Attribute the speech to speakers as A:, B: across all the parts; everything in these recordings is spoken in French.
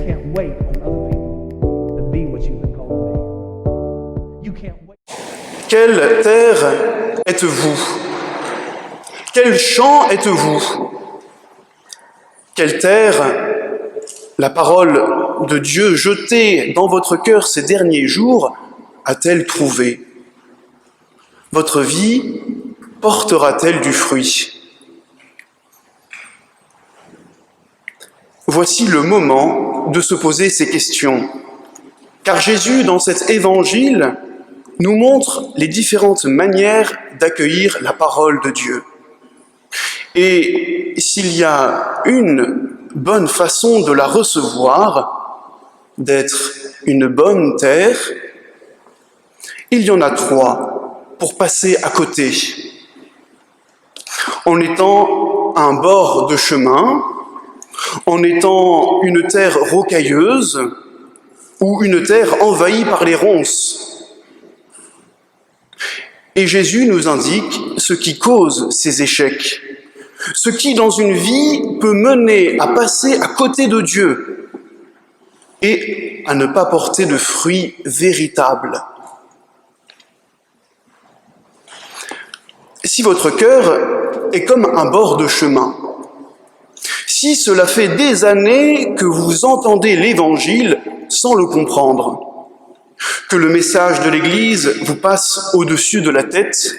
A: can't wait on other people to be what you've been called to be. You can't wait.
B: Quelle terre êtes-vous? Quel champ êtes-vous? Quelle terre la parole de Dieu jetée dans votre cœur ces derniers jours a-t-elle trouvé? Votre vie portera-t-elle du fruit? Voici le moment de se poser ces questions, car Jésus, dans cet évangile, nous montre les différentes manières d'accueillir la parole de Dieu. Et s'il y a une bonne façon de la recevoir, d'être une bonne terre, il y en a trois pour passer à côté. En étant un bord de chemin, en étant une terre rocailleuse ou une terre envahie par les ronces. Et Jésus nous indique ce qui cause ces échecs, ce qui dans une vie peut mener à passer à côté de Dieu et à ne pas porter de fruits véritables. Si votre cœur est comme un bord de chemin, si cela fait des années que vous entendez l'Évangile sans le comprendre, que le message de l'Église vous passe au-dessus de la tête,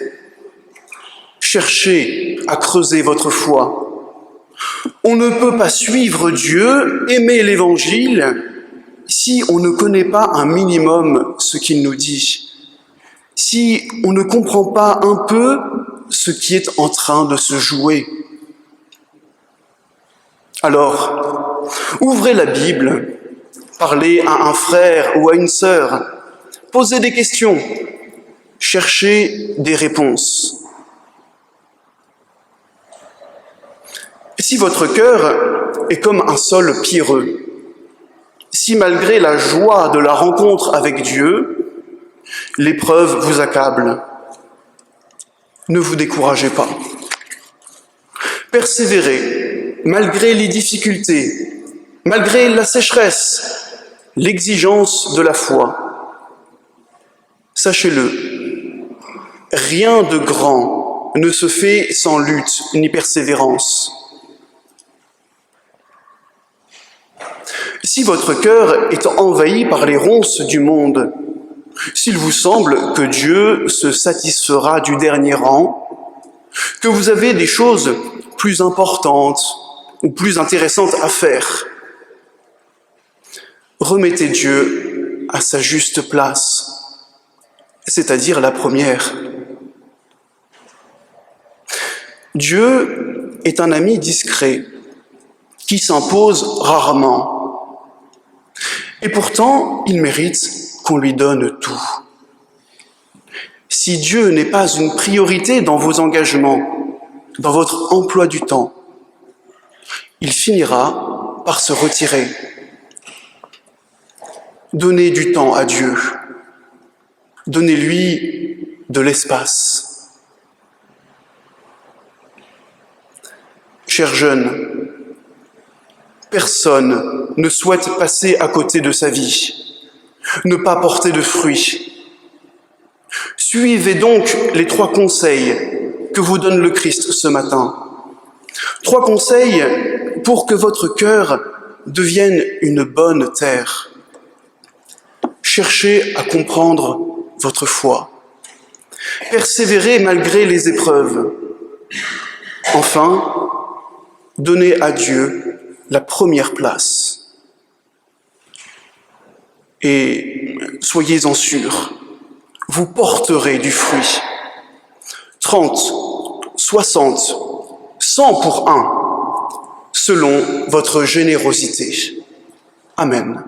B: cherchez à creuser votre foi. On ne peut pas suivre Dieu, aimer l'Évangile, si on ne connaît pas un minimum ce qu'il nous dit, si on ne comprend pas un peu ce qui est en train de se jouer. Alors, ouvrez la Bible, parlez à un frère ou à une sœur, posez des questions, cherchez des réponses. Si votre cœur est comme un sol pierreux, si malgré la joie de la rencontre avec Dieu, l'épreuve vous accable, ne vous découragez pas. Persévérez, malgré les difficultés, malgré la sécheresse, l'exigence de la foi. Sachez-le, rien de grand ne se fait sans lutte ni persévérance. Si votre cœur est envahi par les ronces du monde, s'il vous semble que Dieu se satisfera du dernier rang, que vous avez des choses plus importantes ou plus intéressantes à faire, remettez Dieu à sa juste place, c'est-à-dire la première. Dieu est un ami discret qui s'impose rarement. Et pourtant, il mérite qu'on lui donne tout. Si Dieu n'est pas une priorité dans vos engagements, dans votre emploi du temps, il finira par se retirer. Donnez du temps à Dieu. Donnez-lui de l'espace. Chers jeunes, personne ne souhaite passer à côté de sa vie, ne pas porter de fruits. Suivez donc les 3 conseils que vous donne le Christ ce matin. 3 conseils pour que votre cœur devienne une bonne terre. Cherchez à comprendre votre foi. Persévérez malgré les épreuves. Enfin, donnez à Dieu la première place. Et soyez-en sûrs, vous porterez du fruit. 30, 60, 100 pour 1, selon votre générosité. Amen.